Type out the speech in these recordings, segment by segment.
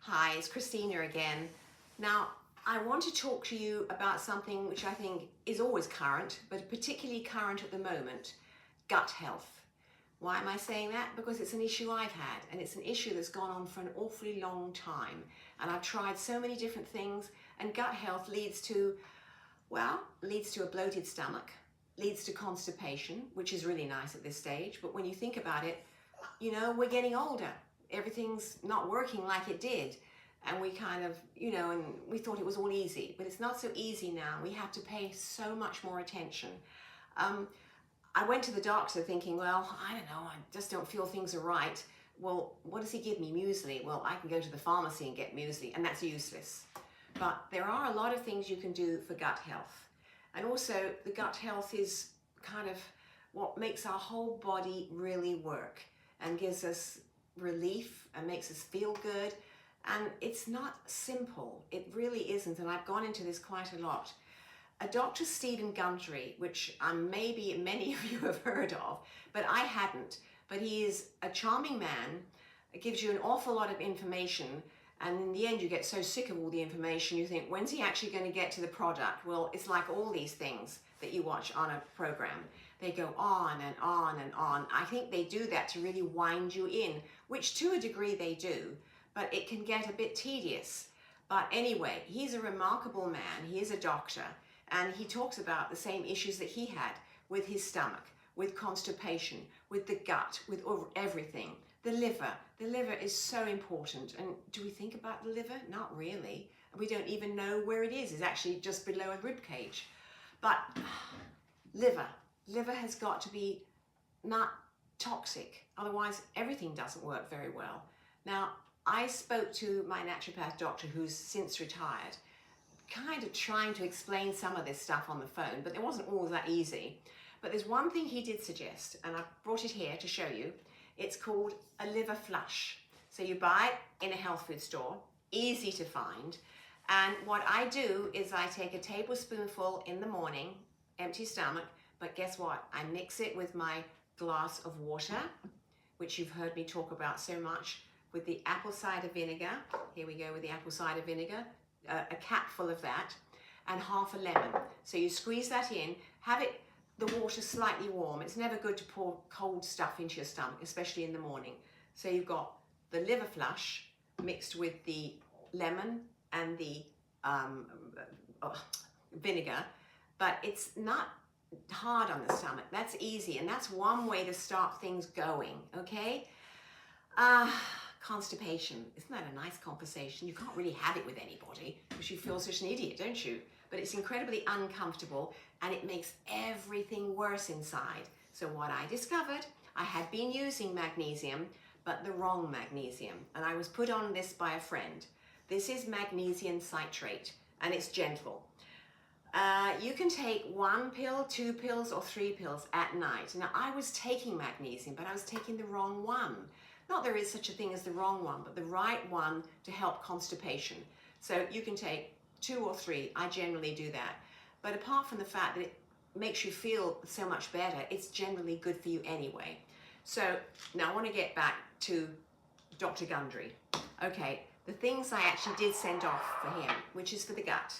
Hi, it's Christina again. Now, I want to talk to you about something which I think is always current, but particularly current at the moment, gut health. Why am I saying that? Because it's an issue I've had, and it's an issue that's gone on for an awfully long time. And I've tried so many different things, and gut health leads to a bloated stomach, leads to constipation, which is really nice at this stage. But when you think about it, we're getting older. Everything's not working like it did. And we kind of, and we thought it was all easy, but it's not so easy now. We have to pay so much more attention. I went to the doctor thinking, well, I don't know, I just don't feel things are right. Well, what does he give me? Muesli. Well, I can go to the pharmacy and get muesli, and that's useless. But there are a lot of things you can do for gut health. And also, the gut health is kind of what makes our whole body really work and gives us relief and makes us feel good. And it's not simple. It really isn't. And I've gone into this quite a lot. A Dr. Stephen Gundry, which maybe many of you have heard of, but I hadn't. But he is a charming man. It gives you an awful lot of information. And in the end, you get so sick of all the information, you think, when's he actually going to get to the product? Well, it's like all these things that you watch on a program. They go on and on and on. I think they do that to really wind you in, which to a degree they do, but it can get a bit tedious. But anyway, he's a remarkable man. He is a doctor, and he talks about the same issues that he had with his stomach, with constipation, with the gut, with everything. The liver is so important. And do we think about the liver? Not really. We don't even know where it is. It's actually just below a rib cage. But liver has got to be not toxic. Otherwise, everything doesn't work very well. Now, I spoke to my naturopath doctor who's since retired, kind of trying to explain some of this stuff on the phone, but it wasn't always that easy. But there's one thing he did suggest, and I've brought it here to show you. It's called a liver flush. So you buy it in a health food store, easy to find. And what I do is I take a tablespoonful in the morning, empty stomach, but guess what? I mix it with my glass of water, which you've heard me talk about so much, with the apple cider vinegar. Here we go with the apple cider vinegar, a capful of that, and half a lemon. So you squeeze that in, have it the water slightly warm. It's never good to pour cold stuff into your stomach, especially in the morning. So you've got the liver flush mixed with the lemon and the vinegar, but it's not hard on the stomach. That's easy, and that's one way to start things going, okay? Constipation. Isn't that a nice conversation? You can't really have it with anybody because you feel such an idiot, don't you? But it's incredibly uncomfortable, and it makes everything worse inside. So what I discovered, I had been using magnesium, but the wrong magnesium. And I was put on this by a friend. This is magnesium citrate, and it's gentle. You can take 1 pill, 2 pills, or 3 pills at night. Now, I was taking magnesium, but I was taking the wrong one. Not there is such a thing as the wrong one, but the right one to help constipation. So you can take 2 or 3. I generally do that. But apart from the fact that it makes you feel so much better, it's generally good for you anyway. So now I want to get back to Dr. Gundry. Okay, the things I actually did send off for him, which is for the gut.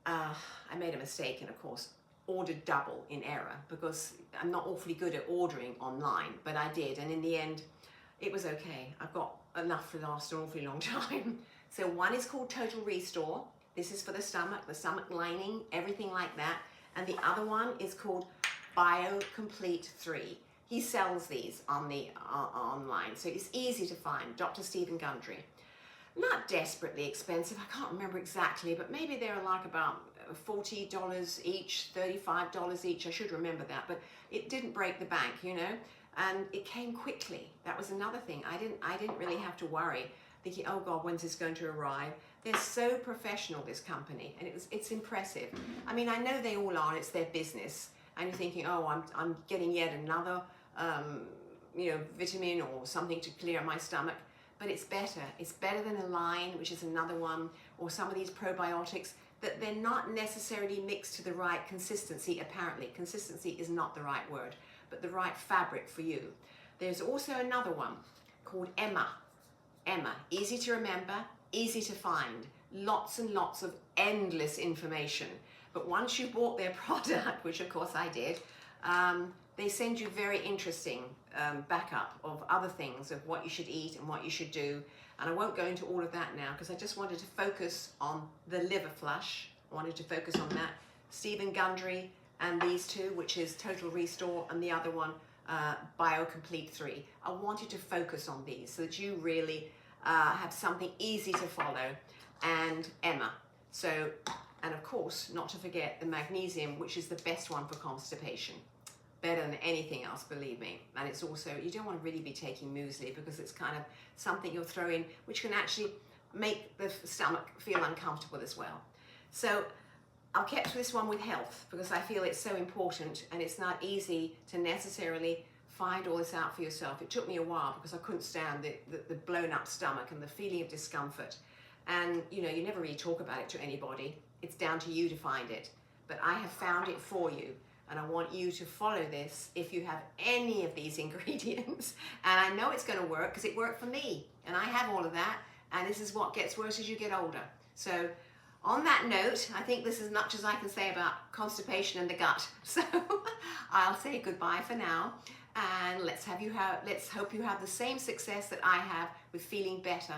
I made a mistake and, of course, ordered double in error because I'm not awfully good at ordering online, but I did. And in the end, it was okay. I've got enough to last an awfully long time. So one is called Total Restore. This is for the stomach lining, everything like that. And the other one is called BioComplete 3. He sells these on the online, so it's easy to find. Dr. Stephen Gundry. Not desperately expensive. I can't remember exactly, but maybe they're like about $40 each, $35 each. I should remember that, but it didn't break the bank, and it came quickly. That was another thing. I didn't really have to worry, thinking, oh God, when's this going to arrive? They're so professional, this company, and it's impressive. I mean, I know they all are. It's their business, and you're thinking, oh, I'm getting yet another, vitamin or something to clear my stomach. But it's better. It's better than Align, which is another one, or some of these probiotics, that they're not necessarily mixed to the right consistency, apparently. Consistency is not the right word, but the right fabric for you. There's also another one called Emma, Emma, easy to remember, easy to find, lots and lots of endless information. But once you bought their product, which of course I did, they send you very interesting backup of other things, of what you should eat and what you should do. And I won't go into all of that now because I just wanted to focus on the liver flush. I wanted to focus on that. Stephen Gundry and these two, which is Total Restore, and the other one, BioComplete 3. I wanted to focus on these so that you really have something easy to follow. And Emma. So, and of course, not to forget the magnesium, which is the best one for constipation. Better than anything else, believe me. And it's also, you don't want to really be taking muesli because it's kind of something you'll throw in which can actually make the stomach feel uncomfortable as well. So I've kept this one with health because I feel it's so important, and it's not easy to necessarily find all this out for yourself. It took me a while because I couldn't stand the blown up stomach and the feeling of discomfort. And you know, you never really talk about it to anybody. It's down to you to find it. But I have found it for you. And I want you to follow this if you have any of these ingredients. And I know it's going to work because it worked for me. And I have all of that. And this is what gets worse as you get older. So on that note, I think this is as much as I can say about constipation and the gut. So I'll say goodbye for now. And let's hope you have the same success that I have with feeling better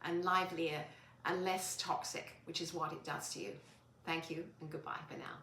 and livelier and less toxic, which is what it does to you. Thank you and goodbye for now.